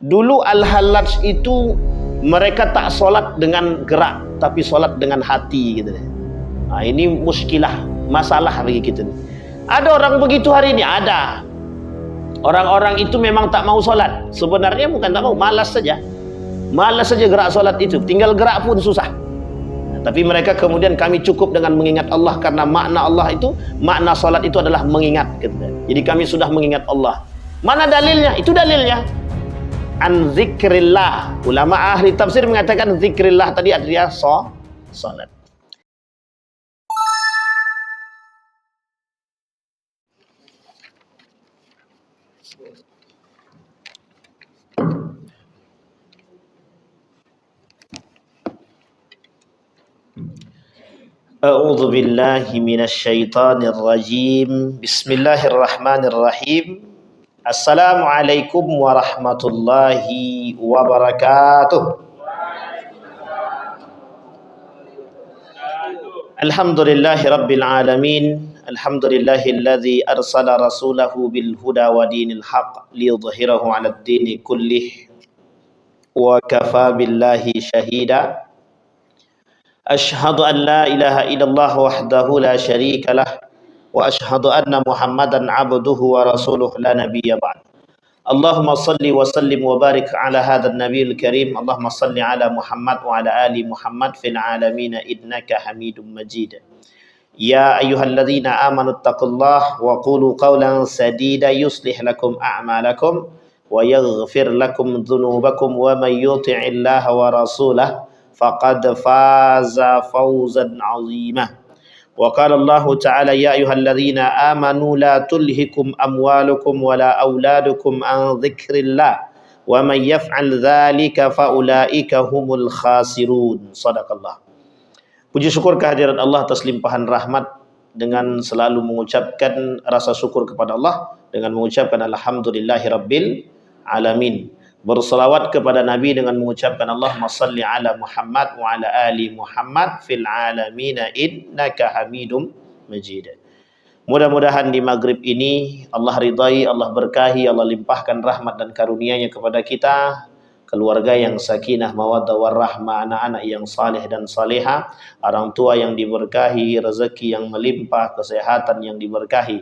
Dulu Al-Hallaj itu mereka tak solat dengan gerak, tapi solat dengan hati gitu. Nah, ini muskilah, masalah bagi kita. Ada orang begitu hari ini, ada. Orang-orang itu memang tak mau solat. Sebenarnya bukan tak mau, malas saja. Malas saja gerak solat itu. Tinggal gerak pun susah. Tapi mereka kemudian kami cukup dengan mengingat Allah, karena makna Allah itu, makna solat itu adalah mengingat. Gitu. Jadi kami sudah mengingat Allah. Mana dalilnya? Itu dalilnya. An zikrillah. Ulama ahli tafsir mengatakan zikrillah tadi artinya salat. A'udzu billahi minasy syaithanir rajim. Bismillahirrahmanirrahim. Assalamualaikum warahmatullahi wabarakatuh. Alhamdulillahi rabbil alamin. Alhamdulillahilladzi arsala rasulahu bil huda wa dinil haqq liyudhhirahu 'alad dini kullih wa kafa billahi syahida. Asyhadu an la ilaha illallah wahdahu la syarika lah wa asyhadu anna Muhammadan abduhu wa rasuluhu la nabiyya ba'd. Allahumma salli wa sallim wa barik ala hadzal nabiyil karim. Allahumma salli ala Muhammad wa ala ali Muhammad fil alamin innaka Hamidum Majid. Ya ayyuhalladzina amanu taqullaha wa qulu qawlan sadida yuslih lakum a'malakum wa yaghfir lakum dhunubakum wa may yuti'illaha wa rasulahu faqad faza fawzan 'azima. Wa qala Allah ta'ala ya ayyuhalladzina amanu la tulhikum amwalukum wala auladukum an dzikrillah wa may yaf'al dzalika fa ulaika humul khasirun. Shadaqallah. Puji syukur kehadirat Allah atas limpahan rahmat, dengan selalu mengucapkan rasa syukur kepada Allah dengan mengucapkan alhamdulillahirabbil alamin. Berselawat kepada Nabi dengan mengucapkan Allahumma salli ala Muhammad wa ala ali Muhammad fil alamin innaka Hamidum Majid. Mudah-mudahan di maghrib ini Allah ridai, Allah berkahi, Allah limpahkan rahmat dan karunia-Nya kepada kita, keluarga yang sakinah mawaddah warahmah, anak-anak yang saleh dan salehah, orang tua yang diberkahi, rezeki yang melimpah, kesehatan yang diberkahi.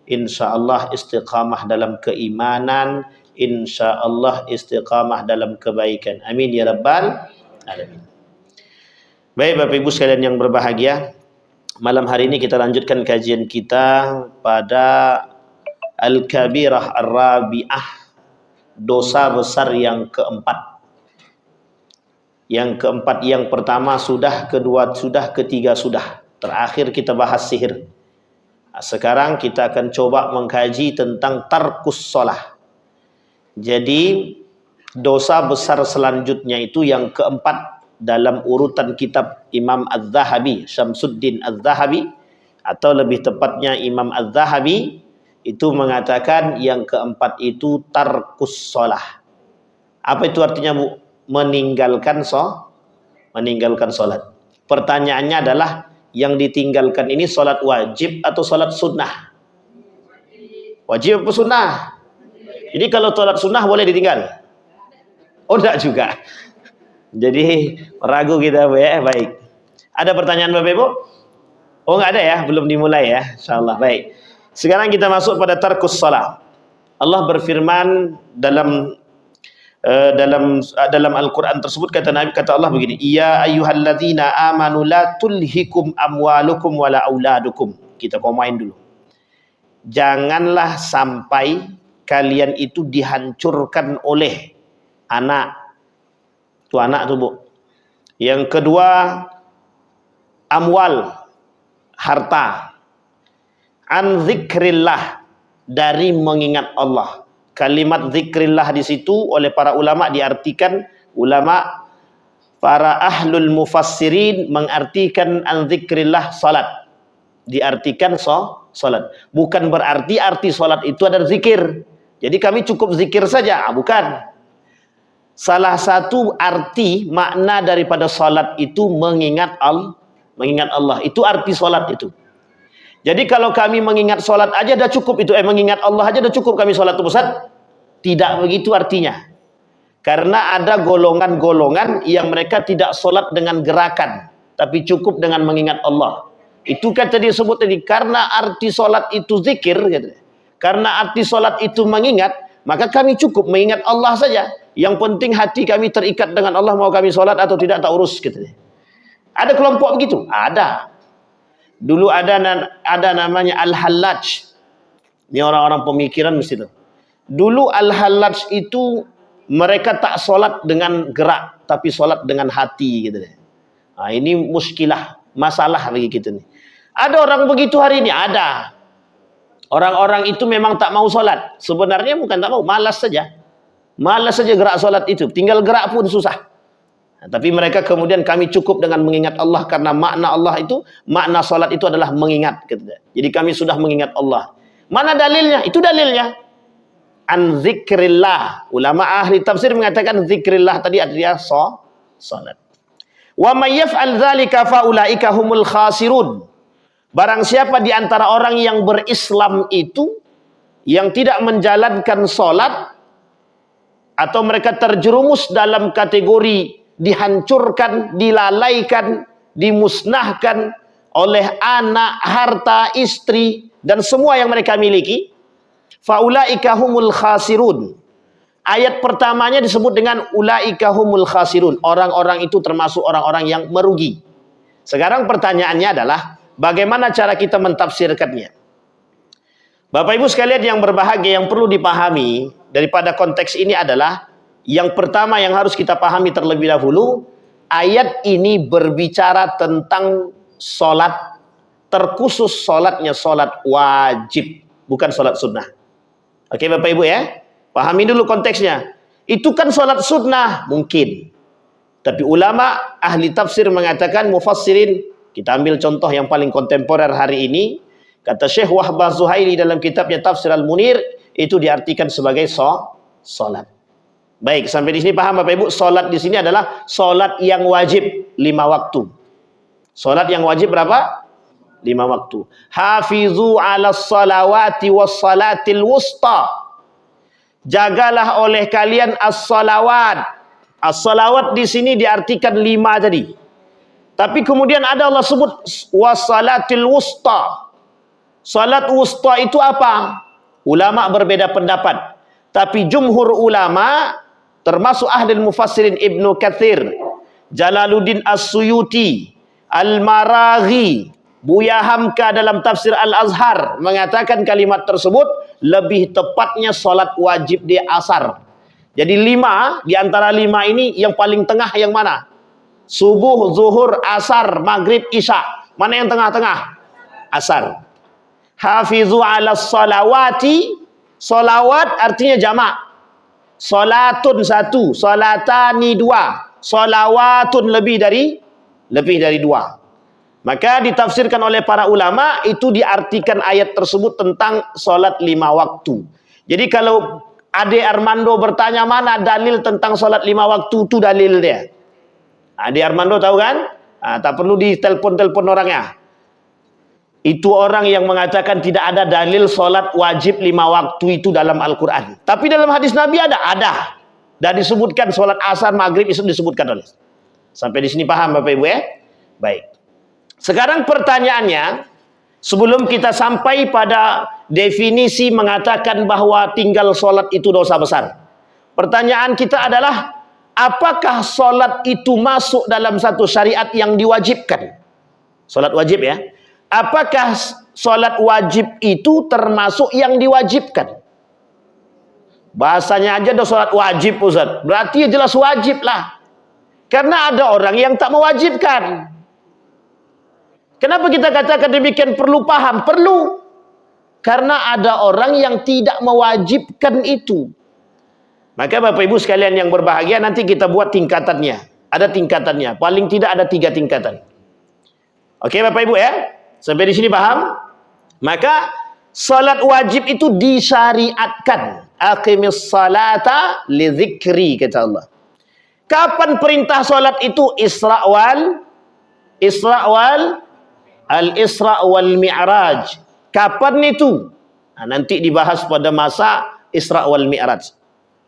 Insyaallah istiqamah dalam keimanan, insyaallah istiqamah dalam kebaikan. Amin ya rabbal alamin. Baik Bapak Ibu sekalian yang berbahagia, malam hari ini kita lanjutkan kajian kita pada Al-Kabirah Ar-Rabi'ah, dosa besar yang keempat. Yang keempat, yang pertama sudah, kedua sudah, ketiga sudah. Terakhir kita bahas sihir. Sekarang kita akan coba mengkaji tentang tarkus shalah. Jadi dosa besar selanjutnya itu yang keempat dalam urutan kitab Imam Az-Zahabi, Syamsuddin Az-Zahabi, atau lebih tepatnya Imam Az-Zahabi itu mengatakan yang keempat itu tarkus shalah. Apa itu artinya, Bu? Meninggalkan salat. Pertanyaannya adalah yang ditinggalkan ini salat wajib atau salat sunnah? Wajib atau sunnah? Jadi kalau salat sunnah boleh ditinggal? Oh enggak juga. Jadi ragu kita, Bu, ya. Baik. Ada pertanyaan Bapak Ibu? Oh enggak ada ya, belum dimulai ya. Insyaallah. Baik. Sekarang kita masuk pada tarkus shalah. Allah berfirman dalam Al-Qur'an tersebut, kata Allah begini, ya ayyuhalladzina amanu la tulhikum amwalukum wala auladukum. Kita komain dulu. Janganlah sampai kalian itu dihancurkan oleh anak. Itu anak tuh, Bu. Yang kedua, amwal, harta. An zikrillah, dari mengingat Allah. Kalimat zikrillah di situ oleh para ulama diartikan, para ahlul mufassirin mengartikan an zikrillah salat. Diartikan salat. Bukan berarti arti salat itu adalah zikir. Jadi kami cukup zikir saja, bukan. Salah satu arti makna daripada salat itu mengingat Allah. Itu arti salat itu. Jadi kalau kami mengingat salat aja dah cukup itu, mengingat Allah aja dah cukup kami salat itu, Ustaz. Tidak begitu artinya. Karena ada golongan-golongan yang mereka tidak solat dengan gerakan, tapi cukup dengan mengingat Allah. Itu kata dia sebut tadi, karena arti solat itu zikir, gitu. Karena arti solat itu mengingat, maka kami cukup mengingat Allah saja. Yang penting hati kami terikat dengan Allah, mau kami solat atau tidak, tak urus, gitu. Ada kelompok begitu? Ada. Dulu ada namanya Al-Hallaj. Ini orang-orang pemikiran mesti tahu. Dulu Al-Hallaj itu mereka tak solat dengan gerak, tapi solat dengan hati, gitu. Nah, ini muskilah, masalah bagi kita nih. Ada orang begitu hari ini, ada. Orang-orang itu memang tak mau solat. Sebenarnya bukan tak mau, malas saja. Malas saja gerak solat itu. Tinggal gerak pun susah. Nah, tapi mereka kemudian kami cukup dengan mengingat Allah, karena makna Allah itu, makna solat itu adalah mengingat, gitu. Jadi kami sudah mengingat Allah. Mana dalilnya? Itu dalilnya. An zikrillah. Ulama ahli tafsir mengatakan zikrillah tadi artinya salat. Wa may yaf'al dzalika fa ulaika humul khasirun. Barang siapa di antara orang yang berislam itu yang tidak menjalankan salat, atau mereka terjerumus dalam kategori dihancurkan, dilalaikan, dimusnahkan oleh anak, harta, istri, dan semua yang mereka miliki, faulaika humul khasirun. Ayat pertamanya disebut dengan ulaika humul khasirun. Orang-orang itu termasuk orang-orang yang merugi. Sekarang pertanyaannya adalah, bagaimana cara kita mentafsirkannya? Bapak Ibu sekalian yang berbahagia, yang perlu dipahami daripada konteks ini adalah, yang pertama yang harus kita pahami terlebih dahulu, ayat ini berbicara tentang solat, terkhusus solatnya solat wajib, bukan solat sunnah. Oke Bapak Ibu ya, pahami dulu konteksnya. Itu kan solat sunnah mungkin, tapi ulama ahli tafsir mengatakan, mufassirin, kita ambil contoh yang paling kontemporer hari ini, kata Syekh Wahbah Zuhaili dalam kitabnya Tafsir Al-Munir, itu diartikan sebagai solat. Baik, sampai di sini paham Bapak Ibu? Solat di sini adalah solat yang wajib 5 waktu. Solat yang wajib berapa? 5 waktu. Hafizu 'alas salawati was salatil wusta. Jagalah oleh kalian as-salawat. As-salawat di sini diartikan 5 tadi. Tapi kemudian ada Allah sebut was salatil wusta. Salat wusta itu apa? Ulama berbeda pendapat. Tapi jumhur ulama, termasuk ahli mufassirin Ibnu Katsir, Jalaluddin As-Suyuti, Al-Maraghi, Buya Hamka dalam tafsir Al-Azhar, mengatakan kalimat tersebut lebih tepatnya solat wajib di asar. Jadi 5, di antara 5 ini yang paling tengah yang mana? Subuh, zuhur, asar, maghrib, isya. Mana yang tengah-tengah? Asar. Hafizu 'alas salawati. Salawat artinya jamak. Salatun 1, salatani 2, salawatun lebih dari 2. Maka ditafsirkan oleh para ulama, itu diartikan ayat tersebut tentang salat 5 waktu. Jadi kalau Ade Armando bertanya mana dalil tentang salat 5 waktu, itu dalil dia. Ade Armando tahu kan? Tak perlu ditelepon-telepon orangnya. Itu orang yang mengatakan tidak ada dalil solat wajib 5 waktu itu dalam Al-Quran. Tapi dalam hadis Nabi ada. Dan disebutkan solat asar, maghrib, itu disebutkan oleh. Sampai di sini paham Bapak Ibu ya? Baik. Sekarang pertanyaannya, sebelum kita sampai pada definisi mengatakan bahwa tinggal solat itu dosa besar. Pertanyaan kita adalah, apakah solat itu masuk dalam satu syariat yang diwajibkan? Solat wajib ya. Apakah solat wajib itu termasuk yang diwajibkan? Bahasanya aja ada solat wajib Ustaz. Berarti ya jelas wajib lah. Karena ada orang yang tak mewajibkan. Kenapa kita katakan demikian? Perlu paham. Perlu. Karena ada orang yang tidak mewajibkan itu. Maka Bapak Ibu sekalian yang berbahagia, nanti kita buat tingkatannya. Ada tingkatannya. Paling tidak ada 3 tingkatan. Oke Bapak Ibu ya? Sampai di sini paham? Maka salat wajib itu disyariatkan. Aqimis salata li dzikri, kata Allah. Kapan perintah salat itu? Isra wal Mi'raj. Kapan itu? Nanti dibahas pada masa Isra wal Mi'raj.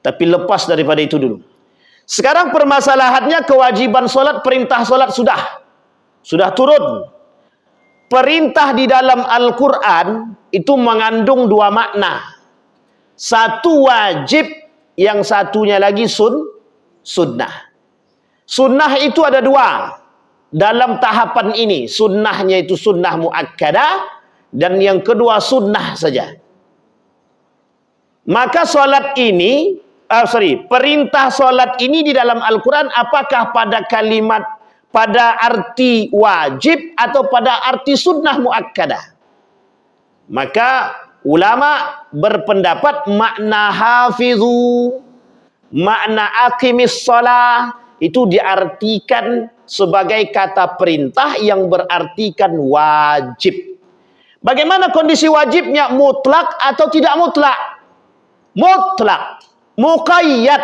Tapi lepas daripada itu dulu. Sekarang permasalahannya kewajiban solat, perintah solat sudah turun. Perintah di dalam Al-Quran itu mengandung dua makna. Satu wajib, yang satunya lagi sunnah. Sunnah itu ada dua dalam tahapan ini. Sunnahnya itu sunnah muakkadah, dan yang kedua sunnah saja. Maka solat ini, perintah solat ini di dalam Al-Quran apakah pada kalimat, pada arti wajib atau pada arti sunnah muakkadah? Maka ulama berpendapat makna hafizu, makna aqimis shalah itu diartikan sebagai kata perintah yang berartikan wajib. Bagaimana kondisi wajibnya? Mutlak atau tidak mutlak? Mutlak. Muqayyad,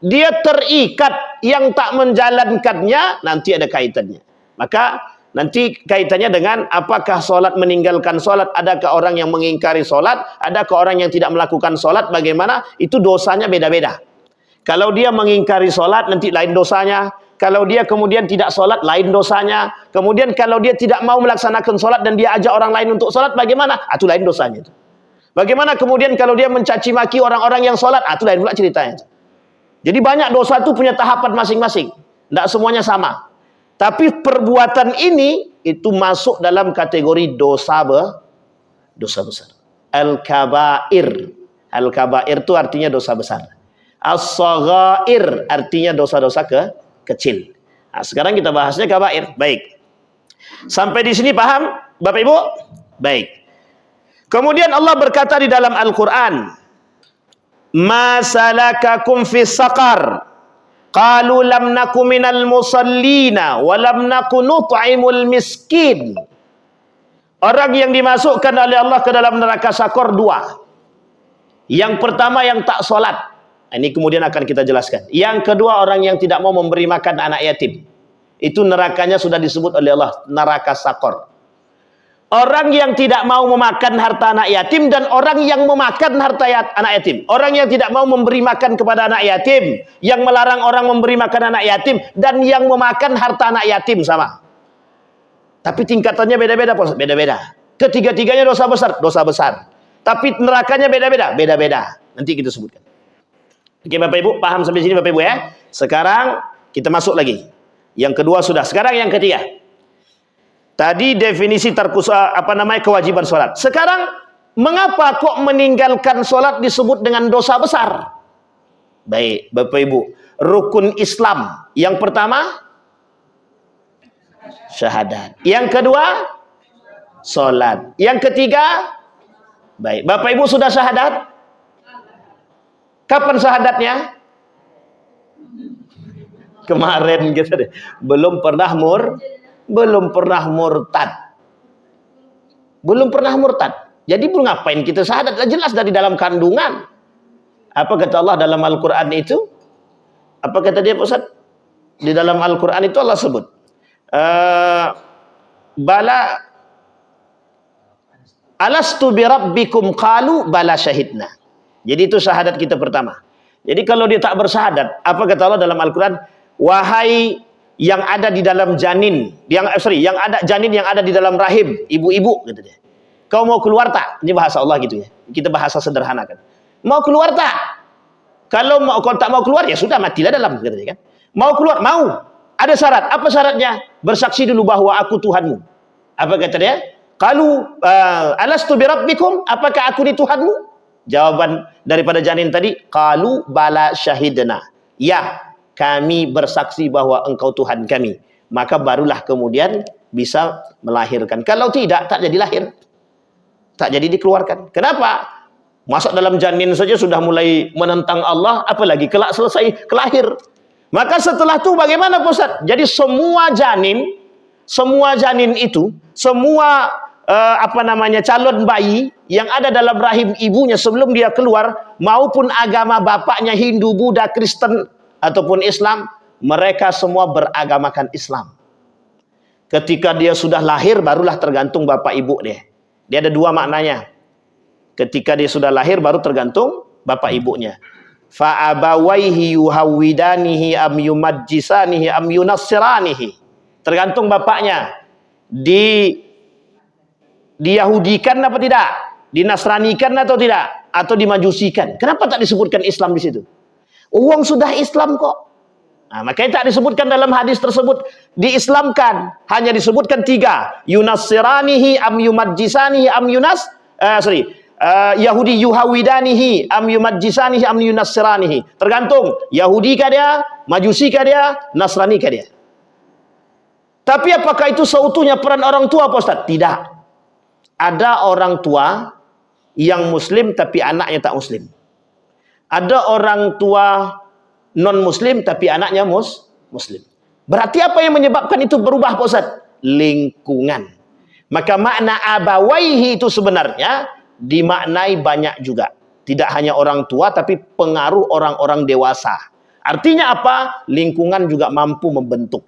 dia terikat, yang tak menjalankannya nanti ada kaitannya. Maka nanti kaitannya dengan apakah solat, meninggalkan solat, adakah orang yang mengingkari solat, adakah orang yang tidak melakukan solat, bagaimana, itu dosanya beda-beda. Kalau dia mengingkari solat nanti lain dosanya, kalau dia kemudian tidak solat lain dosanya, kemudian kalau dia tidak mau melaksanakan solat dan dia ajak orang lain untuk solat, bagaimana? Itu lain dosanya itu. Bagaimana kemudian kalau dia mencaci maki orang-orang yang sholat? Itu lain pula ceritanya. Jadi banyak dosa itu punya tahapan masing-masing. Tidak semuanya sama. Tapi perbuatan ini itu masuk dalam kategori dosa besar. Al-kabair. Al-kabair itu artinya dosa besar. As-saghair artinya dosa-dosa kecil. Nah, sekarang kita bahasnya kabair. Baik. Sampai di sini paham, Bapak Ibu? Baik. Kemudian Allah berkata di dalam Al-Quran, "Ma salakakum fis saqar? Qalu lam naku minal musallina wa lam naku nut'imul miskin." Orang yang dimasukkan oleh Allah ke dalam neraka sakor dua. Yang pertama yang tak solat. Ini kemudian akan kita jelaskan. Yang kedua orang yang tidak mau memberi makan anak yatim. Itu nerakanya sudah disebut oleh Allah, neraka sakor. Orang yang tidak mau memakan harta anak yatim dan orang yang memakan harta anak yatim. Orang yang tidak mau memberi makan kepada anak yatim, yang melarang orang memberi makan anak yatim, dan yang memakan harta anak yatim sama. Tapi tingkatannya beda-beda, beda-beda. Ketiga-tiganya dosa besar. Tapi nerakanya beda-beda. Nanti kita sebutkan. Oke Bapak Ibu, paham sampai sini Bapak Ibu ya? Sekarang kita masuk lagi. Yang kedua sudah, sekarang yang ketiga. Tadi definisi kewajiban sholat. Sekarang mengapa kok meninggalkan sholat disebut dengan dosa besar? Baik, Bapak Ibu, rukun Islam yang pertama syahadat. Yang kedua sholat. Yang ketiga, baik, Bapak Ibu sudah syahadat? Kapan syahadatnya? Kemarin gitu deh. Belum pernah murtad. Jadi ngapain kita syahadat? Jelas dari dalam kandungan. Apa kata Allah dalam Al-Quran itu? Apa kata dia Pak Ustaz? Di dalam Al-Quran itu Allah sebut. Bala alastu birabbikum qalu bala syahidna. Jadi itu syahadat kita pertama. Jadi kalau dia tak bersyahadat, apa kata Allah dalam Al-Quran? Wahai yang ada di dalam janin, yang ada janin yang ada di dalam rahim ibu-ibu, gitu dia. Kau mau keluar tak? Ini bahasa Allah gitu ya. Kita bahasa sederhana kan. Mau keluar tak? Kalau tak mau keluar ya sudah matilah dalam, gitu dia kan. Mau keluar, mau. Ada syarat. Apa syaratnya? Bersaksi dulu bahwa aku Tuhanmu. Apa kata dia? Qalu alastu birabbikum? Apakah aku ni Tuhanmu? Jawaban daripada janin tadi, qalu bala syahidna. Ya, kami bersaksi bahwa engkau Tuhan kami. Maka barulah kemudian bisa melahirkan. Kalau tidak, tak jadi lahir. Tak jadi dikeluarkan. Kenapa? Masuk dalam janin saja sudah mulai menentang Allah, apalagi kelak selesai kelahir. Maka setelah itu bagaimana Pak Ustaz? Jadi semua janin itu, semua calon bayi yang ada dalam rahim ibunya sebelum dia keluar, maupun agama bapaknya Hindu, Buddha, Kristen ataupun Islam, mereka semua beragamakan Islam. Ketika dia sudah lahir, barulah tergantung bapak ibu dia. Dia ada dua maknanya. Ketika dia sudah lahir, baru tergantung bapak ibunya. fa abawaihi yuhawidanihi am yumajjisanihi am yunassiranihi. Tergantung bapaknya. Diyahudikan apa tidak? Dinasranikan atau tidak? Atau dimajusikan? Kenapa tak disebutkan Islam di situ? Uang sudah Islam kok. Nah, makanya tak disebutkan dalam hadis tersebut diislamkan. Hanya disebutkan 3. Yunassiranihi am yumajjisanihi am Yahudi yuhawidanihi am yumajjisanihi am yunassiranihi. Tergantung. Yahudi kah dia? Majusi kah dia? Nasrani kah dia? Tapi apakah itu seutuhnya peran orang tua, Pak Ustaz? Tidak. Ada orang tua yang muslim tapi anaknya tak muslim. Ada orang tua non-muslim tapi anaknya muslim. Berarti apa yang menyebabkan itu berubah, Pak Ustaz? Lingkungan. Maka makna abawaihi itu sebenarnya dimaknai banyak juga. Tidak hanya orang tua tapi pengaruh orang-orang dewasa. Artinya apa? Lingkungan juga mampu membentuk.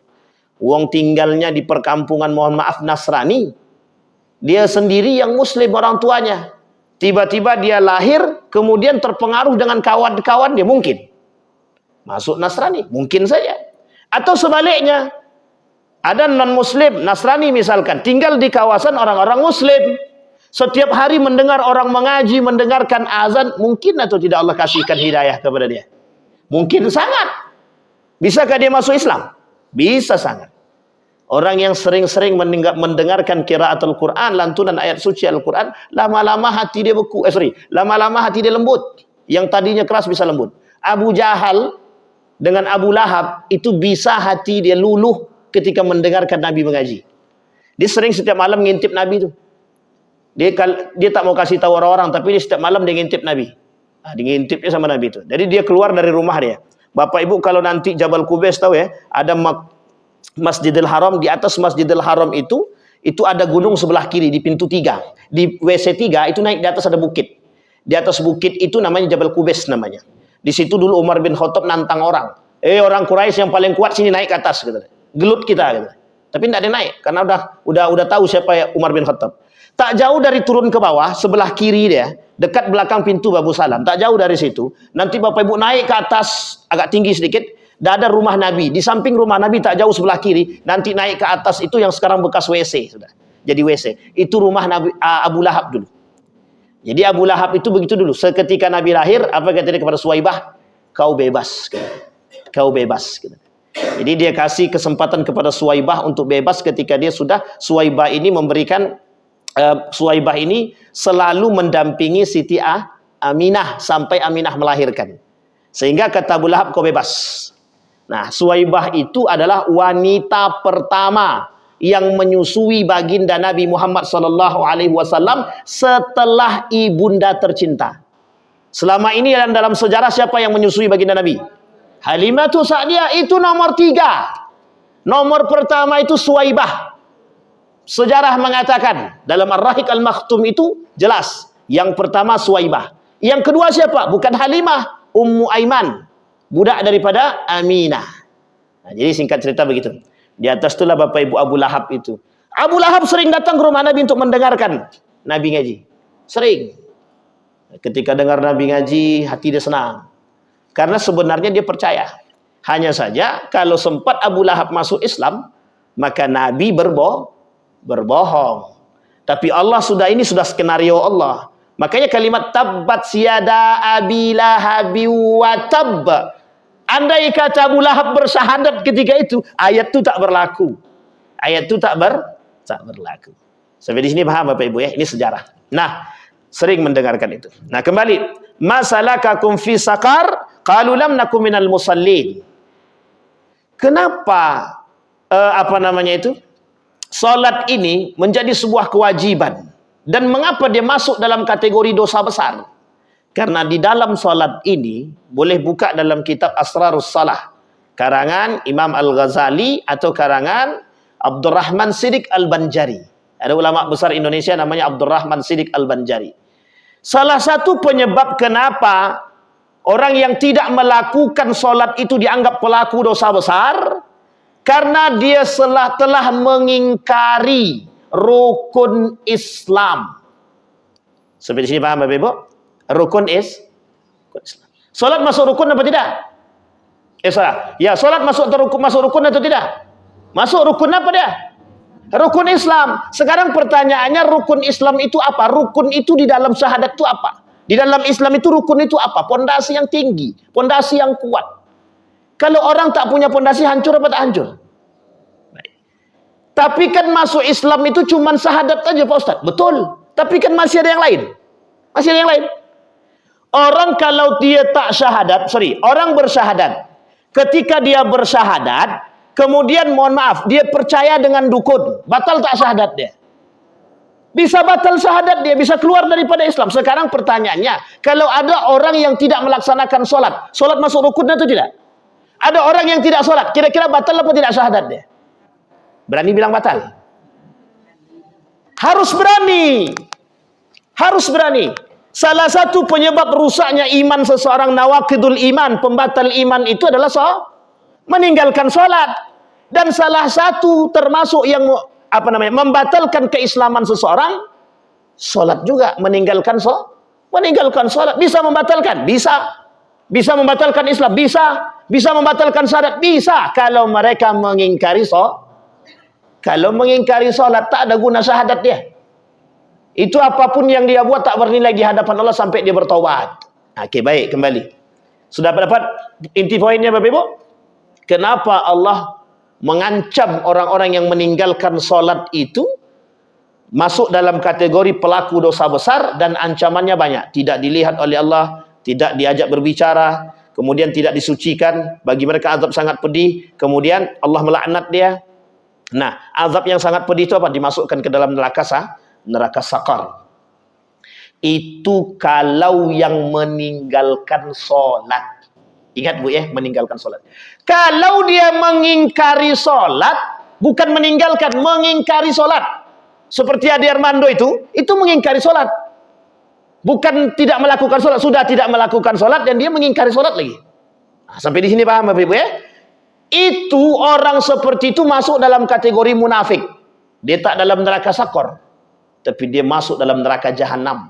Wong tinggalnya di perkampungan, mohon maaf, Nasrani. Dia sendiri yang muslim orang tuanya. Tiba-tiba dia lahir, kemudian terpengaruh dengan kawan-kawan dia, mungkin masuk Nasrani, mungkin saja. Atau sebaliknya, ada non-muslim, Nasrani misalkan, tinggal di kawasan orang-orang muslim. Setiap hari mendengar orang mengaji, mendengarkan azan, mungkin atau tidak Allah kasihkan hidayah kepada dia? Mungkin sangat. Bisakah dia masuk Islam? Bisa sangat. Orang yang sering-sering mendengarkan qiraatul Quran, lantunan ayat suci Al-Quran, lama-lama hati dia beku. Lama-lama hati dia lembut. Yang tadinya keras bisa lembut. Abu Jahal dengan Abu Lahab itu bisa hati dia luluh ketika mendengarkan Nabi mengaji. Dia sering setiap malam ngintip Nabi itu. Dia tak mau kasih tahu orang-orang, tapi dia setiap malam dia ngintip Nabi. Dia ngintipnya sama Nabi itu. Jadi dia keluar dari rumah dia. Bapak Ibu kalau nanti Jabal Qubais tahu ya, ada Masjidil Haram, di atas Masjidil Haram itu ada gunung sebelah kiri di pintu 3. Di WC 3 itu naik di atas ada bukit. Di atas bukit itu namanya Jabal Qubais namanya. Di situ dulu Umar bin Khattab nantang orang. Orang Quraisy yang paling kuat sini naik ke atas gitu. Gelut kita gitu. Tapi tidak ada naik karena udah tahu siapa ya Umar bin Khattab. Tak jauh dari turun ke bawah, sebelah kiri dia, dekat belakang pintu Babu Salam. Tak jauh dari situ. Nanti Bapak Ibu naik ke atas agak tinggi sedikit. Ada rumah Nabi. Di samping rumah Nabi tak jauh sebelah kiri. Nanti naik ke atas itu yang sekarang bekas WC. Sudah jadi WC. Itu rumah Nabi Abu Lahab dulu. Jadi Abu Lahab itu begitu dulu. Seketika Nabi lahir, apa kata dia kepada Suwaibah? Kau bebas. Kau bebas. Jadi dia kasih kesempatan kepada Suwaibah untuk bebas ketika dia sudah. Suwaibah ini memberikan, Suwaibah ini selalu mendampingi Siti Aminah sampai Aminah melahirkan. Sehingga kata Abu Lahab, kau bebas. Nah, Suwaibah itu adalah wanita pertama yang menyusui baginda Nabi Muhammad SAW setelah ibunda tercinta. Selama ini dalam sejarah siapa yang menyusui baginda Nabi? Halimatus Sa'diyah, itu nomor 3. Nomor pertama itu Suwaibah. Sejarah mengatakan dalam Ar-Rahiq Al-Makhtum itu jelas. Yang pertama Suwaibah. Yang kedua siapa? Bukan Halimah, Ummu Aiman. Budak daripada Aminah. Nah, jadi singkat cerita begitu. Di atas itulah Bapak Ibu Abu Lahab itu. Abu Lahab sering datang ke rumah Nabi untuk mendengarkan Nabi ngaji. Sering. Ketika dengar Nabi ngaji, hati dia senang. Karena sebenarnya dia percaya. Hanya saja kalau sempat Abu Lahab masuk Islam, maka Nabi berbohong. Tapi Allah sudah skenario Allah. Makanya kalimat tabbat siyada abi lahabi wa tabb. Andai kata Abu Lahab bersyahadat ketika itu, ayat itu tak berlaku. Ayat itu tak berlaku. Sampai di sini paham Bapak Ibu ya? Ini sejarah. Nah, sering mendengarkan itu. Nah, kembali. Masalakakum fi saqar? Qalu lam nakum minal musallin. Kenapa salat ini menjadi sebuah kewajiban? Dan mengapa dia masuk dalam kategori dosa besar? Karena di dalam salat ini, boleh buka dalam kitab Asrarus Salah, karangan Imam Al-Ghazali atau karangan Abdurrahman Siddiq Al-Banjari. Ada ulama besar Indonesia namanya Abdurrahman Siddiq Al-Banjari. Salah satu penyebab kenapa orang yang tidak melakukan salat itu dianggap pelaku dosa besar, karena dia telah mengingkari rukun Islam. Sampai di sini paham Bapak Ibu? Rukun Islam. Solat masuk rukun apa tidak? Salah. Ya, solat masuk rukun atau tidak? Masuk rukun apa dia? Rukun Islam. Sekarang pertanyaannya, rukun Islam itu apa? Rukun itu di dalam syahadat itu apa? Di dalam Islam itu rukun itu apa? Pondasi yang tinggi, pondasi yang kuat. Kalau orang tak punya pondasi, hancur apa tak hancur? Tapi kan masuk Islam itu cuma syahadat aja Pak Ustaz. Betul. Tapi kan masih ada yang lain. Masih ada yang lain. Orang kalau dia tak syahadat, orang bersyahadat. Ketika dia bersyahadat, kemudian mohon maaf, dia percaya dengan dukun. Batal tak syahadat dia? Bisa batal syahadat dia, bisa keluar daripada Islam. Sekarang pertanyaannya, kalau ada orang yang tidak melaksanakan solat, solat masuk rukun atau tidak? Ada orang yang tidak solat, kira-kira batal apa tidak syahadat dia? Berani bilang batal? Harus berani. Harus berani. Salah satu penyebab rusaknya iman seseorang, nawaqidul iman, pembatal iman itu adalah meninggalkan solat. Dan salah satu termasuk yang membatalkan keislaman seseorang, solat juga. Meninggalkan solat. Bisa membatalkan? Bisa. Bisa membatalkan Islam? Bisa. Bisa membatalkan syahadat? Bisa. Kalau mereka mengingkari solat, tak ada guna syahadat dia. Itu apapun yang dia buat tak bernilai di hadapan Allah sampai dia bertaubat. Okey, baik, kembali. Sudah dapat inti poinnya Bapak Ibu? Kenapa Allah mengancam orang-orang yang meninggalkan solat itu masuk dalam kategori pelaku dosa besar, dan ancamannya banyak. Tidak dilihat oleh Allah, tidak diajak berbicara, kemudian tidak disucikan, bagi mereka azab sangat pedih, kemudian Allah melaknat dia. Nah, azab yang sangat pedih itu apa? Dimasukkan ke dalam neraka sakar. Itu kalau yang meninggalkan solat. Ingat Bu ya, meninggalkan solat. Kalau dia mengingkari solat, bukan meninggalkan, mengingkari solat. Seperti Adi Armando itu mengingkari solat. Bukan tidak melakukan solat, sudah tidak melakukan solat dan dia mengingkari solat lagi. Nah, sampai di sini paham Bapak Ibu ya? Itu orang seperti itu masuk dalam kategori munafik. Dia tak dalam neraka sakor, tapi dia masuk dalam neraka jahanam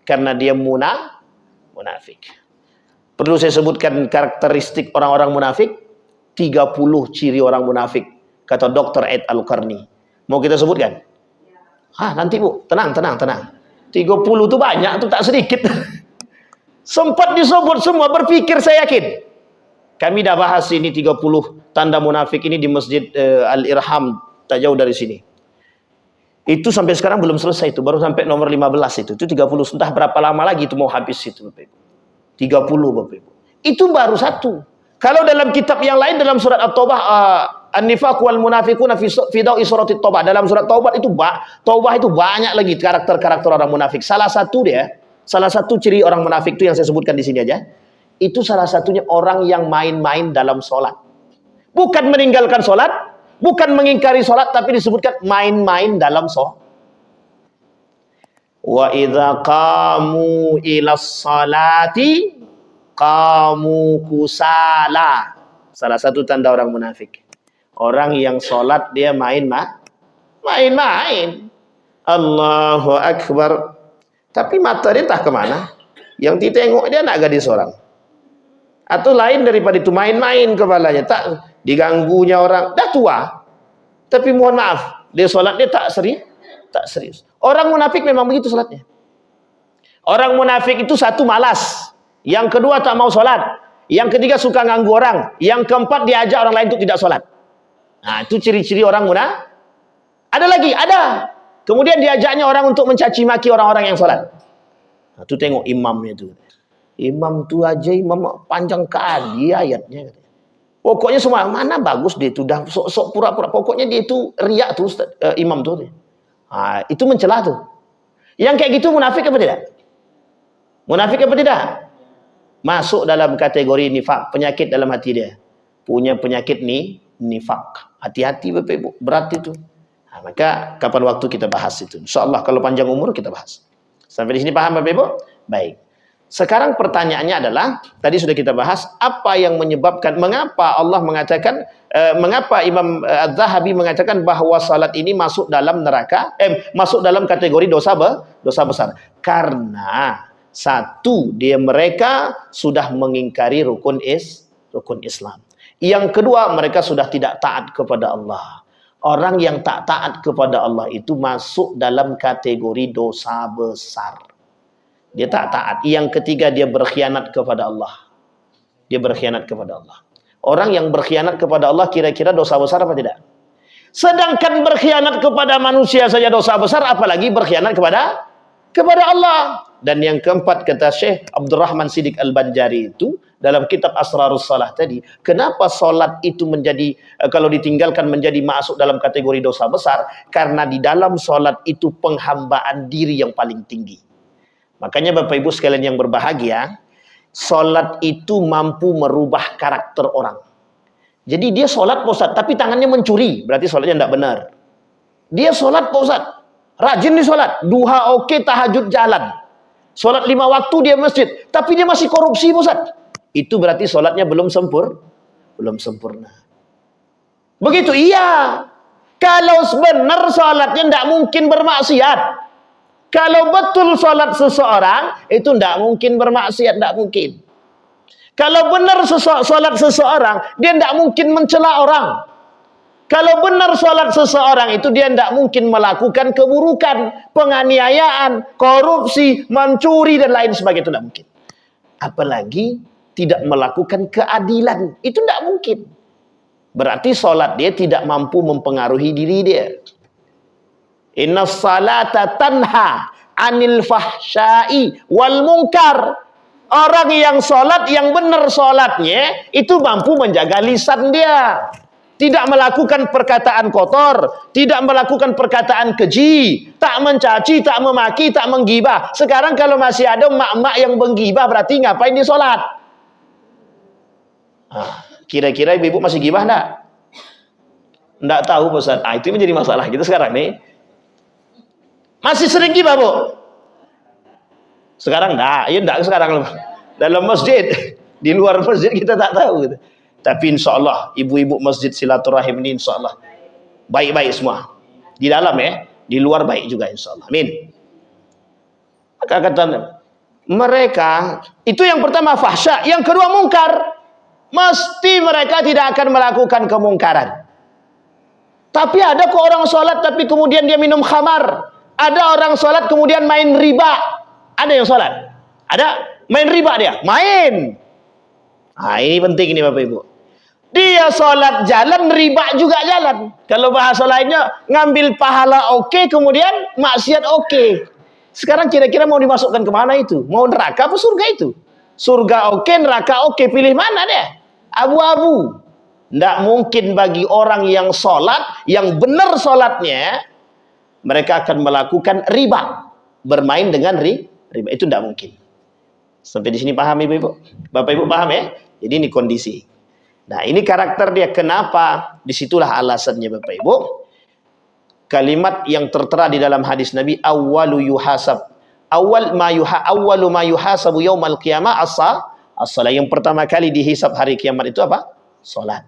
karena dia munafik. Perlu saya sebutkan karakteristik orang-orang munafik? 30 ciri orang munafik, kata Dr. Ed Al-Qarni. Mau kita sebutkan? Nanti Bu, tenang. 30 itu banyak, itu tak sedikit. Sempat disebut semua, berpikir saya yakin. Kami dah bahas ini 30 tanda munafik ini di Masjid Al-Irham, tak jauh dari sini. Itu sampai sekarang belum selesai, itu baru sampai nomor 15 itu 30. Entah berapa lama lagi itu mau habis itu Bapak Ibu. 30 Bapak Ibu. Itu baru satu. Kalau dalam kitab yang lain, dalam surat At-Taubah, An-Nifaq wal Munafiquna fi dawi surat At-Taubah, dalam surat Taubah itu banyak lagi karakter-karakter orang munafik. Salah satu ciri orang munafik itu yang saya sebutkan di sini aja. Itu salah satunya orang yang main-main dalam solat. Bukan meninggalkan solat, bukan mengingkari solat, tapi disebutkan main-main dalam solat. Wa idza qamu ila salati qamu kusala. Salah satu tanda orang munafik. Orang yang solat dia main-main. Allahu Akbar. Tapi mata dia entah kemana. Yang ditengok dia anak gadis orang. Atau lain daripada itu, main-main kepalanya. Tak diganggunya orang. Dah tua. Tapi mohon maaf, dia solat dia tak serius. Orang munafik memang begitu solatnya. Orang munafik itu satu, malas. Yang kedua tak mau solat. Yang ketiga suka ganggu orang. Yang keempat diajak orang lain untuk tidak solat. Nah, itu ciri-ciri orang munafik. Ada lagi, ada. Kemudian diajaknya orang untuk mencaci maki orang-orang yang solat. Nah, itu tengok imamnya itu. Imam tu aja, imam panjang kali ayatnya. Pokoknya semua, mana bagus dia itu. Dah sok-sok pura-pura. Pokoknya dia itu riak tuh, imam tuh. Itu mencela tuh. Yang kayak gitu munafik apa tidak? Munafik apa tidak? Masuk dalam kategori nifak, penyakit dalam hati dia. Punya penyakit nifak. Hati-hati Bapak Ibu, berat itu. Maka kapan waktu kita bahas itu. InsyaAllah kalau panjang umur kita bahas. Sampai di sini paham Bapak Ibu? Baik. Sekarang pertanyaannya adalah, tadi sudah kita bahas, apa yang menyebabkan, mengapa Allah mengatakan, mengapa Imam Az-Zahabi mengatakan bahwa salat ini masuk dalam neraka, masuk dalam kategori dosa besar. Karena Satu, mereka sudah mengingkari rukun Islam. Yang kedua, mereka sudah tidak taat kepada Allah. Orang yang tak taat kepada Allah itu masuk dalam kategori dosa besar. Dia tak taat. Yang ketiga, dia berkhianat kepada Allah. Dia berkhianat kepada Allah. Orang yang berkhianat kepada Allah kira-kira dosa besar apa tidak? Sedangkan berkhianat kepada manusia saja dosa besar, apalagi berkhianat kepada Allah. Dan yang keempat, kata Syekh Abdurrahman Siddiq Al-Banjari itu dalam kitab Asrarus Salah tadi, kenapa solat itu menjadi, kalau ditinggalkan menjadi masuk dalam kategori dosa besar? Karena di dalam solat itu penghambaan diri yang paling tinggi. Makanya Bapak Ibu sekalian yang berbahagia, solat itu mampu merubah karakter orang. Jadi dia solat Pak Ustaz, tapi tangannya mencuri, berarti solatnya tidak benar. Dia solat Pak Ustaz, rajin di solat, duha oke, tahajud jalan. Solat 5 waktu dia masjid, tapi dia masih korupsi Pak Ustaz. Itu berarti solatnya belum sempurna. Begitu, iya. Kalau benar solatnya tidak mungkin bermaksiat. Kalau betul solat seseorang, itu tidak mungkin bermaksiat, tidak mungkin. Kalau benar solat seseorang, dia tidak mungkin mencela orang. Kalau benar solat seseorang itu, dia tidak mungkin melakukan keburukan, penganiayaan, korupsi, mencuri, dan lain sebagainya. Itu tidak mungkin. Apalagi tidak melakukan keadilan. Itu tidak mungkin. Berarti solat dia tidak mampu mempengaruhi diri dia. Inna salata tanha anil fahsyai wal munkar. Orang yang solat, yang benar solatnya, itu mampu menjaga lisan dia. Tidak melakukan perkataan kotor, tidak melakukan perkataan keji, tak mencaci, tak memaki, tak menggibah. Sekarang kalau masih ada mak-mak yang menggibah, berarti ngapain di solat? Kira-kira ibu-ibu masih gibah enggak? Enggak tahu Pak Ustaz. Itu menjadi masalah kita sekarang nih. Masih sering gibah, Bu? Sekarang enggak, ya enggak sekarang. Dalam masjid, di luar masjid kita tak tahu gitu. Tapi insya Allah ibu-ibu masjid silaturahim ini insya Allah baik-baik semua. Di dalam ya, di luar baik juga insya Allah. Amin. Maka kata mereka, itu yang pertama fahsya, yang kedua mungkar. Mesti mereka tidak akan melakukan kemungkaran. Tapi ada kok orang sholat tapi kemudian dia minum khamar. Ada orang sholat kemudian main riba. Ada yang sholat? Ada? Main riba dia? Main. Ini penting ini Bapak Ibu. Dia sholat jalan, riba juga jalan. Kalau bahasa lainnya, ngambil pahala oke, kemudian maksiat oke. Sekarang kira-kira mau dimasukkan kemana itu? Mau neraka apa surga itu? Surga oke, neraka oke. Pilih mana deh? Abu-abu. Tidak mungkin bagi orang yang sholat, yang benar sholatnya, mereka akan melakukan riba. Bermain dengan riba. Itu tidak mungkin. Sampai di sini paham Ibu-ibu? Bapak Ibu paham ya? Jadi ini kondisi. Nah, ini karakter dia. Kenapa? Disitulah alasannya Bapak Ibu. Kalimat yang tertera di dalam hadis Nabi, awwalu ma yuhasabu yaumal qiyamah as-salat. Yang pertama kali dihisab hari kiamat itu apa? Salat.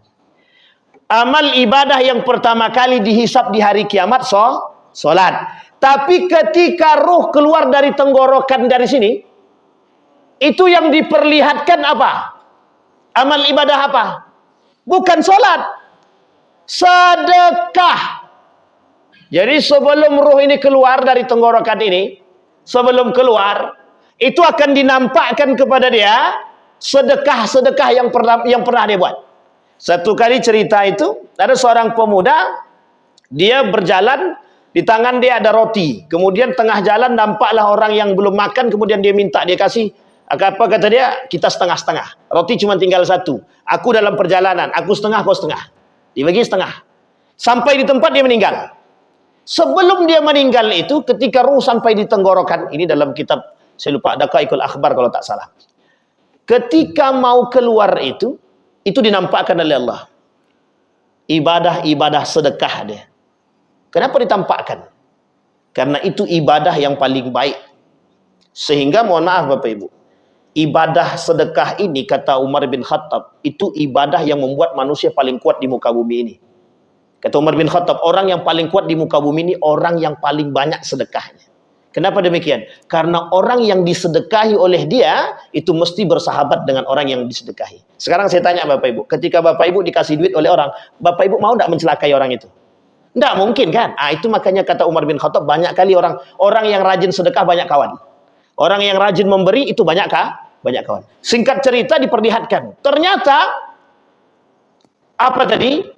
Amal ibadah yang pertama kali dihisab di hari kiamat salat. Tapi ketika ruh keluar dari tenggorokan dari sini, itu yang diperlihatkan apa? Amal ibadah apa? Bukan sholat, sedekah. Jadi sebelum ruh ini keluar dari tenggorokan ini, sebelum keluar, itu akan dinampakkan kepada dia sedekah-sedekah yang pernah dia buat. Satu kali cerita itu, ada seorang pemuda, dia berjalan, di tangan dia ada roti. Kemudian tengah jalan nampaklah orang yang belum makan, kemudian dia minta, dia kasih. Apa kata dia? Kita setengah-setengah. Roti cuma tinggal satu. Aku dalam perjalanan, aku setengah, kau setengah. Dibagi setengah. Sampai di tempat dia meninggal. Sebelum dia meninggal itu, ketika ruh sampai di tenggorokan, ini dalam kitab, saya lupa, Daqaiqul Akhbar kalau tak salah. Ketika mau keluar itu dinampakkan oleh Allah. Ibadah-ibadah sedekah dia. Kenapa ditampakkan? Karena itu ibadah yang paling baik. Sehingga mohon maaf Bapak Ibu, ibadah sedekah ini kata Umar bin Khattab, itu ibadah yang membuat manusia paling kuat di muka bumi ini. Kata Umar bin Khattab, orang yang paling kuat di muka bumi ini orang yang paling banyak sedekahnya. Kenapa demikian? Karena orang yang disedekahi oleh dia itu mesti bersahabat dengan orang yang disedekahi. Sekarang saya tanya Bapak Ibu, ketika Bapak Ibu dikasih duit oleh orang, Bapak Ibu mau tidak mencelakai orang itu? Tidak mungkin kan? Itu makanya kata Umar bin Khattab, banyak kali orang yang rajin sedekah banyak kawan. Orang yang rajin memberi itu banyak kawan. Singkat cerita diperlihatkan, ternyata apa tadi?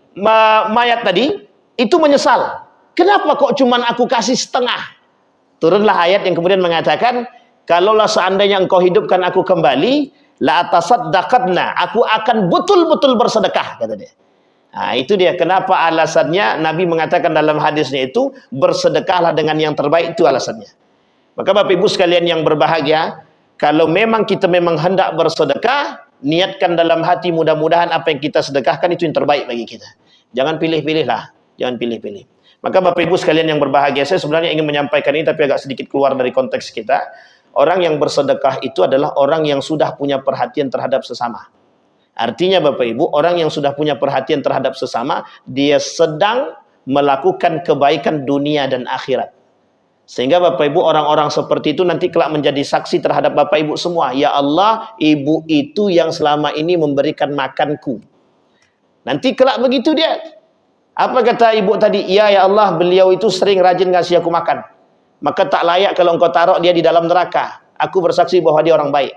Mayat tadi itu menyesal. Kenapa kok cuman aku kasih setengah? Turunlah ayat yang kemudian mengatakan, kalaulah seandainya engkau hidupkan aku kembali, la atasaddaqatna, aku akan betul-betul bersedekah, kata dia. Nah, itu dia kenapa alasannya Nabi mengatakan dalam hadisnya itu, bersedekahlah dengan yang terbaik, itu alasannya. Maka Bapak Ibu sekalian yang berbahagia, kalau memang kita memang hendak bersedekah, niatkan dalam hati mudah-mudahan apa yang kita sedekahkan itu yang terbaik bagi kita. Jangan pilih-pilih lah, jangan pilih-pilih. Maka Bapak Ibu sekalian yang berbahagia, saya sebenarnya ingin menyampaikan ini tapi agak sedikit keluar dari konteks kita. Orang yang bersedekah itu adalah orang yang sudah punya perhatian terhadap sesama. Artinya Bapak Ibu, orang yang sudah punya perhatian terhadap sesama, dia sedang melakukan kebaikan dunia dan akhirat. Sehingga Bapak Ibu, orang-orang seperti itu nanti kelak menjadi saksi terhadap Bapak Ibu semua. Ya Allah, ibu itu yang selama ini memberikan makanku. Nanti kelak begitu dia. Apa kata ibu tadi? Ya Allah, beliau itu sering rajin ngasih aku makan. Maka tak layak kalau engkau taruh dia di dalam neraka. Aku bersaksi bahwa dia orang baik.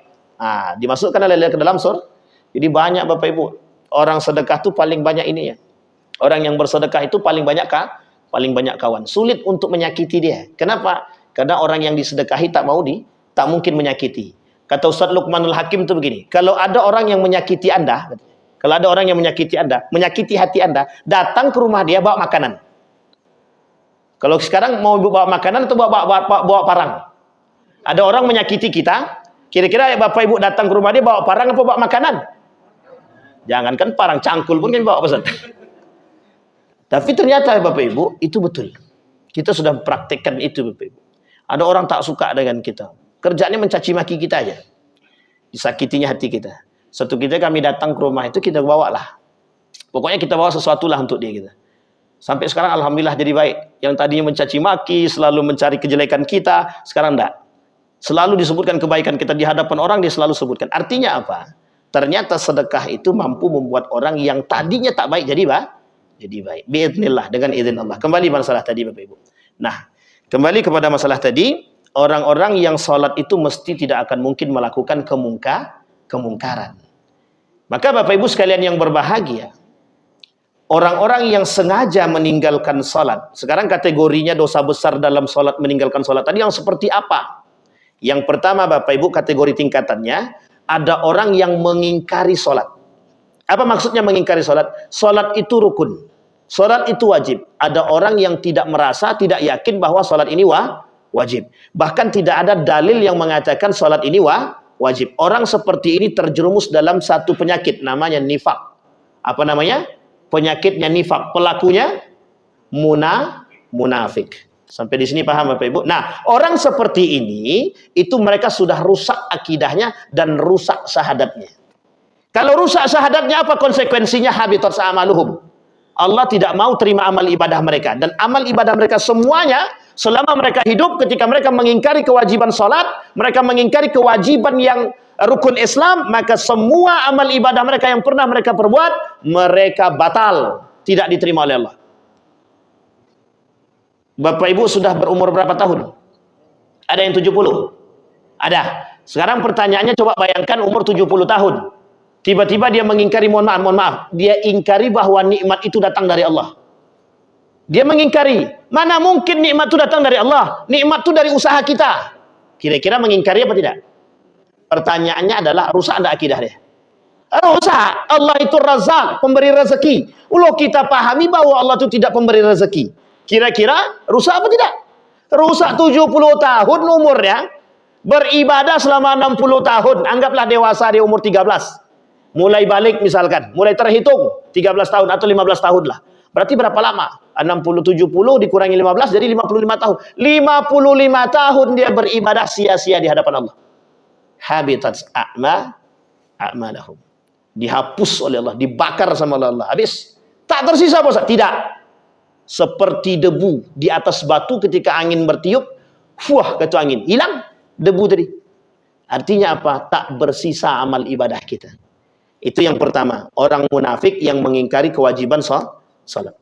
Dimasukkan oleh ke dalam surga. Jadi banyak Bapak Ibu, orang sedekah itu paling banyak ini ya. Orang yang bersedekah itu paling banyak kawan. Sulit untuk menyakiti dia. Kenapa? Karena orang yang disedekahi tak mungkin menyakiti. Kata Ustaz Luqmanul Hakim itu begini, kalau ada orang yang menyakiti Anda, menyakiti hati Anda, datang ke rumah dia bawa makanan. Kalau sekarang mau bawa makanan atau bawa parang? Ada orang menyakiti kita, kira-kira Bapak Ibu datang ke rumah dia bawa parang apa bawa makanan? Jangankan parang, cangkul pun kan bawa pesan. Tapi ternyata Bapak Ibu, itu betul. Kita sudah praktekkan itu Bapak Ibu. Ada orang tak suka dengan kita. Kerjanya mencaci maki kita aja. Disakitinya hati kita. Suatu ketika kami datang ke rumah itu, kita bawalah. Pokoknya kita bawa sesuatu lah untuk dia kita. Sampai sekarang Alhamdulillah jadi baik. Yang tadinya mencaci maki, selalu mencari kejelekan kita, sekarang enggak. Selalu disebutkan kebaikan kita di hadapan orang, dia selalu sebutkan. Artinya apa? Ternyata sedekah itu mampu membuat orang yang tadinya tak baik jadi baik. Biidznillah, dengan izin Allah. Kembali masalah tadi Bapak Ibu. Nah, kembali kepada masalah tadi, orang-orang yang sholat itu mesti tidak akan mungkin melakukan kemungkaran. Maka Bapak Ibu sekalian yang berbahagia, orang-orang yang sengaja meninggalkan sholat, sekarang kategorinya dosa besar dalam sholat, meninggalkan sholat tadi yang seperti apa? Yang pertama Bapak Ibu, kategori tingkatannya, ada orang yang mengingkari sholat. Apa maksudnya mengingkari sholat? Sholat itu rukun, sholat itu wajib. Ada orang yang tidak merasa, tidak yakin bahwa sholat ini wajib. Bahkan tidak ada dalil yang mengatakan sholat ini wajib. Orang seperti ini terjerumus dalam satu penyakit, namanya nifak. Apa namanya? Penyakitnya nifak. Pelakunya munafik. Sampai di sini paham Bapak Ibu? Nah, orang seperti ini, itu mereka sudah rusak akidahnya dan rusak syahadatnya. Kalau rusak syahadatnya, apa konsekuensinya? Habitat amaluhum. Allah tidak mau terima amal ibadah mereka. Dan amal ibadah mereka semuanya, selama mereka hidup, ketika mereka mengingkari kewajiban sholat, mereka mengingkari kewajiban yang rukun Islam, maka semua amal ibadah mereka yang pernah mereka perbuat, mereka batal, tidak diterima oleh Allah. Bapak Ibu sudah berumur berapa tahun? Ada yang 70? Ada. Sekarang pertanyaannya, coba bayangkan umur 70 tahun. Tiba-tiba dia mengingkari, mohon maaf, dia ingkari bahwa nikmat itu datang dari Allah. Dia mengingkari. Mana mungkin nikmat itu datang dari Allah? Nikmat itu dari usaha kita. Kira-kira mengingkari apa tidak? Pertanyaannya adalah, rusak anda akidah dia? Rusak. Allah itu Razak, pemberi rezeki. Ulah kita pahami bahwa Allah itu tidak pemberi rezeki. Kira-kira rusak apa tidak? Rusak 70 tahun umurnya, beribadah selama 60 tahun, anggaplah dewasa di umur 13. Mulai balik misalkan, mulai terhitung 13 tahun atau 15 tahun lah. Berarti berapa lama? 60-70 dikurangi 15 jadi 55 tahun. 55 tahun dia beribadah sia-sia di hadapan Allah. Habitat a'malahum. Dihapus oleh Allah, dibakar sama Allah. Habis. Tak tersisa apa? Tidak. Seperti debu di atas batu ketika angin bertiup, Fuah, kata angin. Hilang debu tadi. Artinya apa? Tak bersisa amal ibadah kita. Itu yang pertama. Orang munafik yang mengingkari kewajiban salat.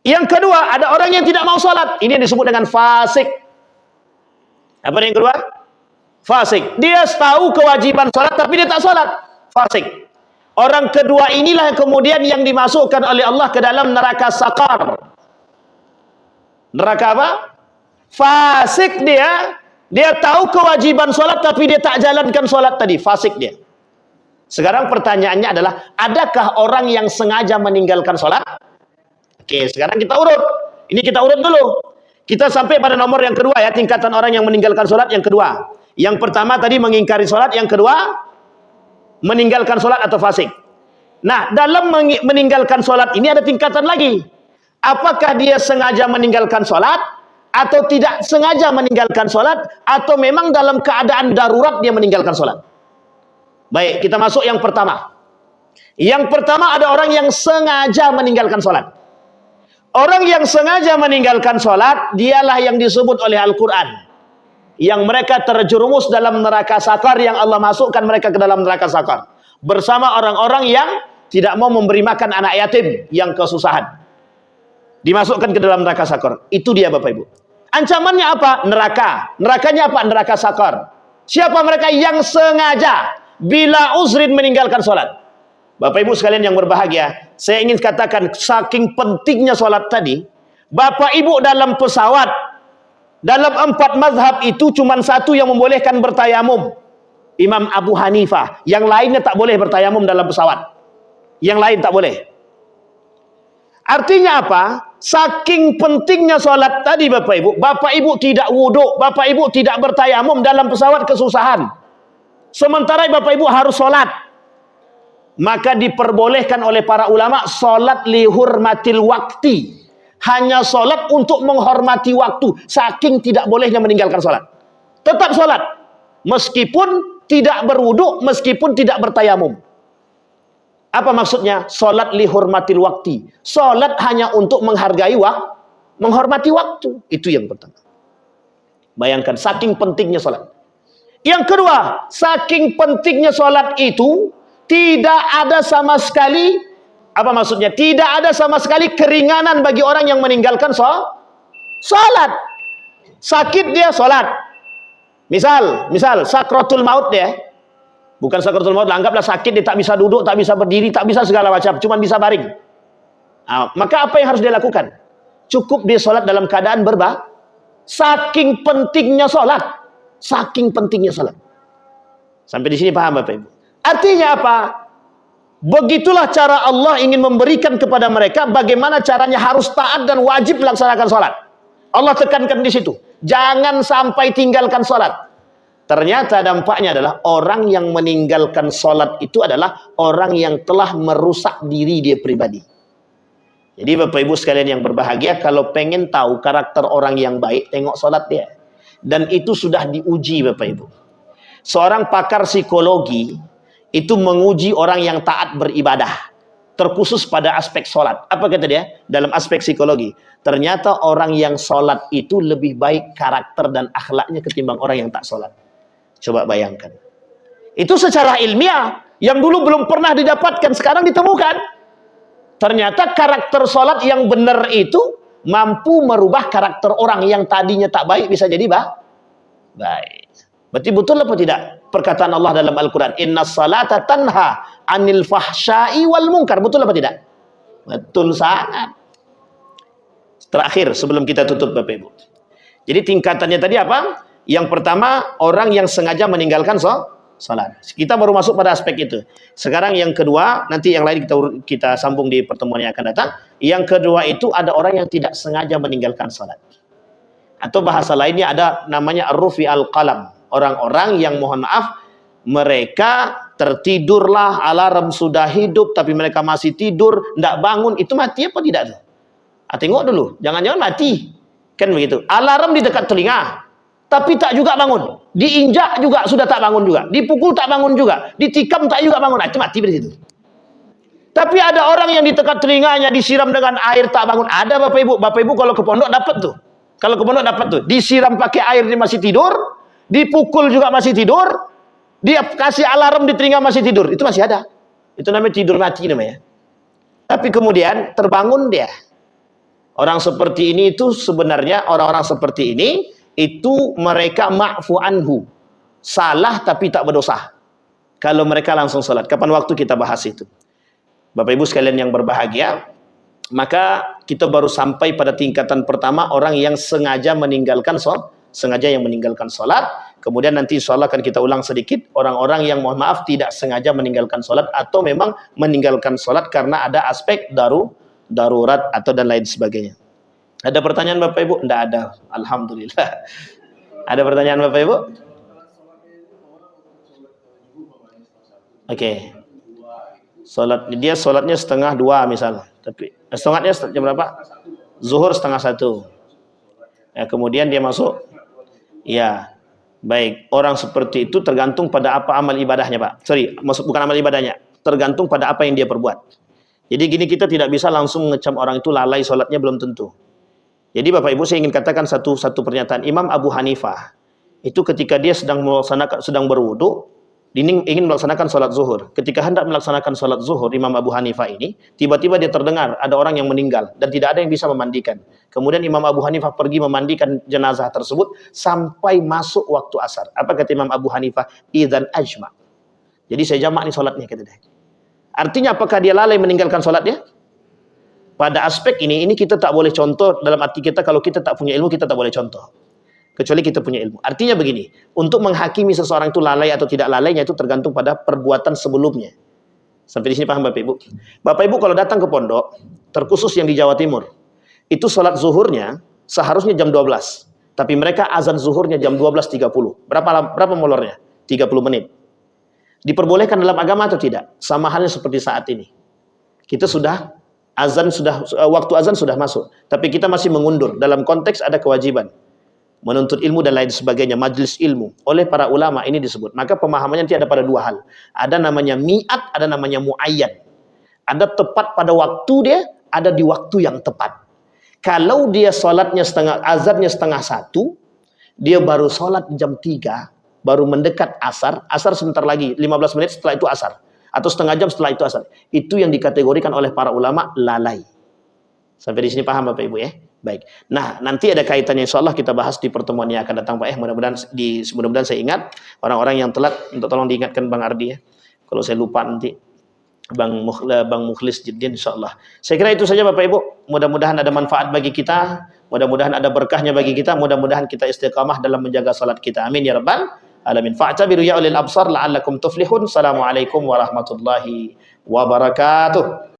Yang kedua, ada orang yang tidak mau salat. Ini yang disebut dengan fasik. Apa yang kedua? Fasik. Dia tahu kewajiban salat tapi dia tak salat. Fasik. Orang kedua inilah kemudian yang dimasukkan oleh Allah ke dalam neraka sakar. Neraka apa? Fasik dia. Dia tahu kewajiban salat tapi dia tak jalankan salat tadi. Fasik dia. Sekarang pertanyaannya adalah, adakah orang yang sengaja meninggalkan salat? Oke, sekarang kita urut. Ini kita urut dulu. Kita sampai pada nomor yang kedua ya, tingkatan orang yang meninggalkan salat yang kedua. Yang pertama tadi mengingkari salat, yang kedua meninggalkan salat atau fasik. Nah, dalam meninggalkan salat ini ada tingkatan lagi. Apakah dia sengaja meninggalkan salat atau tidak sengaja meninggalkan salat, atau memang dalam keadaan darurat dia meninggalkan salat? Baik, kita masuk yang pertama. Yang pertama ada orang yang sengaja meninggalkan salat. Orang yang sengaja meninggalkan salat, dialah yang disebut oleh Al-Quran. Yang mereka terjerumus dalam neraka sakar, yang Allah masukkan mereka ke dalam neraka sakar. Bersama orang-orang yang tidak mau memberi makan anak yatim yang kesusahan. Dimasukkan ke dalam neraka sakar. Itu dia Bapak Ibu. Ancamannya apa? Neraka. Nerakanya apa? Neraka sakar. Siapa mereka yang sengaja bila uzrin meninggalkan salat? Bapak Ibu sekalian yang berbahagia, saya ingin katakan saking pentingnya salat tadi. Bapak Ibu dalam pesawat, dalam 4 mazhab itu cuma satu yang membolehkan bertayamum, Imam Abu Hanifah. Yang lainnya tak boleh bertayamum dalam pesawat. Yang lain tak boleh. Artinya apa? Saking pentingnya salat tadi Bapak Ibu tidak wuduk, Bapak Ibu tidak bertayamum dalam pesawat kesusahan. Sementara Bapak Ibu harus salat. Maka diperbolehkan oleh para ulama salat lihurmatil wakti. Hanya salat untuk menghormati waktu. Saking tidak bolehnya meninggalkan salat. Tetap salat. Meskipun tidak berwuduk, meskipun tidak bertayamum. Apa maksudnya? Salat lihurmatil wakti. Salat hanya untuk menghargai waktu, menghormati waktu. Itu yang pertama. Bayangkan saking pentingnya salat. Yang kedua, saking pentingnya salat itu tidak ada sama sekali, apa maksudnya? Tidak ada sama sekali keringanan bagi orang yang meninggalkan salat. Sakit dia salat. Misal sakratul maut dia. Bukan sakratul maut, anggaplah sakit dia tak bisa duduk, tak bisa berdiri, tak bisa segala macam, cuma bisa baring. Maka apa yang harus dia lakukan? Cukup dia salat dalam keadaan saking pentingnya salat. Saking pentingnya salat. Sampai di sini paham Bapak Ibu? Artinya apa? Begitulah cara Allah ingin memberikan kepada mereka bagaimana caranya harus taat dan wajib melaksanakan salat. Allah tekankan di situ. Jangan sampai tinggalkan salat. Ternyata dampaknya adalah orang yang meninggalkan salat itu adalah orang yang telah merusak diri dia pribadi. Jadi Bapak Ibu sekalian yang berbahagia, kalau pengen tahu karakter orang yang baik, tengok salat dia. Dan itu sudah diuji Bapak Ibu. Seorang pakar psikologi itu menguji orang yang taat beribadah, terkhusus pada aspek sholat. Apa kata dia? Dalam aspek psikologi, ternyata orang yang sholat itu lebih baik karakter dan akhlaknya ketimbang orang yang tak sholat. Coba bayangkan. Itu secara ilmiah, yang dulu belum pernah didapatkan, sekarang ditemukan. Ternyata karakter sholat yang benar itu mampu merubah karakter orang yang tadinya tak baik bisa jadi baik. Berarti betul apa tidak? Perkataan Allah dalam Al-Quran, inna salata tanha anil fahsyai wal munkar. Betul apa tidak? Betul sangat. Terakhir sebelum kita tutup Bapak Ibu. Jadi tingkatannya tadi apa? Yang pertama, orang yang sengaja meninggalkan salat. Kita baru masuk pada aspek itu. Sekarang yang kedua, nanti yang lain kita sambung di pertemuan yang akan datang. Yang kedua itu ada orang yang tidak sengaja meninggalkan salat. Atau bahasa lainnya ada namanya rufi al-qalam. Orang-orang yang mohon maaf, mereka tertidurlah, alarm sudah hidup, tapi mereka masih tidur, tidak bangun. Itu mati apa tidak tuh? Tengok dulu, jangan-jangan mati. Kan begitu. Alarm di dekat telinga, tapi tak juga bangun. Diinjak juga sudah tak bangun juga. Dipukul tak bangun juga. Ditikam tak juga bangun. Itu mati dari situ. Tapi ada orang yang di dekat telinganya disiram dengan air tak bangun. Ada Bapak Ibu. Bapak Ibu kalau ke pondok dapat tuh. Kalau ke pondok dapat tuh, disiram pakai air dia masih tidur, dipukul juga masih tidur, dia kasih alarm di telinga masih tidur, itu masih ada. Itu namanya tidur mati namanya. Tapi kemudian terbangun dia. Orang seperti ini itu sebenarnya orang-orang seperti ini itu mereka ma'fu anhu. Salah tapi tak berdosa. Kalau mereka langsung salat. Kapan waktu kita bahas itu? Bapak Ibu sekalian yang berbahagia, maka kita baru sampai pada tingkatan pertama orang yang sengaja meninggalkan salat. Kemudian nanti insyaallah akan kita ulang sedikit orang-orang yang mohon maaf tidak sengaja meninggalkan salat atau memang meninggalkan salat karena ada aspek darurat atau dan lain sebagainya. Ada pertanyaan Bapak Ibu? Tidak ada. Alhamdulillah. Ada pertanyaan Bapak Ibu? Oke. Salatnya setengah 2 misal. Tapi setengahnya jam berapa? Zuhur setengah 1. Ya, kemudian dia masuk. Ya. Baik, orang seperti itu tergantung pada apa amal ibadahnya, Pak. Bukan amal ibadahnya. Tergantung pada apa yang dia perbuat. Jadi gini, kita tidak bisa langsung mengecam orang itu lalai sholatnya, belum tentu. Jadi Bapak Ibu saya ingin katakan satu pernyataan. Imam Abu Hanifah itu ketika dia sedang berwudu, ingin melaksanakan sholat zuhur. Ketika hendak melaksanakan sholat zuhur, Imam Abu Hanifah ini tiba-tiba dia terdengar ada orang yang meninggal dan tidak ada yang bisa memandikan. Kemudian Imam Abu Hanifah pergi memandikan jenazah tersebut sampai masuk waktu asar. Apa kata Imam Abu Hanifah? Idzan ajma. Jadi saya jamak nih sholatnya, kata dia. Artinya apakah dia lalai meninggalkan sholatnya? Pada aspek ini kita tak boleh contoh dalam arti kita, kalau kita tak punya ilmu kita tak boleh contoh. Kecuali kita punya ilmu. Artinya begini, untuk menghakimi seseorang itu lalai atau tidak lalainya itu tergantung pada perbuatan sebelumnya. Sampai di sini paham Bapak Ibu? Bapak Ibu kalau datang ke pondok, terkhusus yang di Jawa Timur, itu sholat zuhurnya seharusnya jam 12. Tapi mereka azan zuhurnya jam 12.30. Berapa molornya? 30 menit. Diperbolehkan dalam agama atau tidak? Sama halnya seperti saat ini. Kita waktu azan sudah masuk. Tapi kita masih mengundur. Dalam konteks ada kewajiban. Menuntut ilmu dan lain sebagainya. Majlis ilmu. Oleh para ulama ini disebut. Maka pemahamannya nanti ada pada 2 hal. Ada namanya mi'at, ada namanya mu'ayyan. Ada tepat pada waktu dia, ada di waktu yang tepat. Kalau dia sholatnya azannya setengah 1, dia baru sholat jam 3, baru mendekat asar sebentar lagi, 15 menit setelah itu asar. Atau setengah jam setelah itu asar. Itu yang dikategorikan oleh para ulama lalai. Sampai di sini paham Bapak Ibu ya? Baik. Nah, nanti ada kaitannya insyaallah kita bahas di pertemuan yang akan datang Pak ya. Mudah-mudahan saya ingat orang-orang yang telat untuk tolong diingatkan Bang Ardi ya. Kalau saya lupa nanti Bang Mukhlis Jiddin insyaallah. Saya kira itu saja Bapak Ibu. Mudah-mudahan ada manfaat bagi kita, mudah-mudahan ada berkahnya bagi kita, mudah-mudahan kita istiqamah dalam menjaga salat kita. Amin ya rabbal alamin. Fa'tabiru ya ulil absar la'allakum tuflihun. Assalamualaikum warahmatullahi wabarakatuh.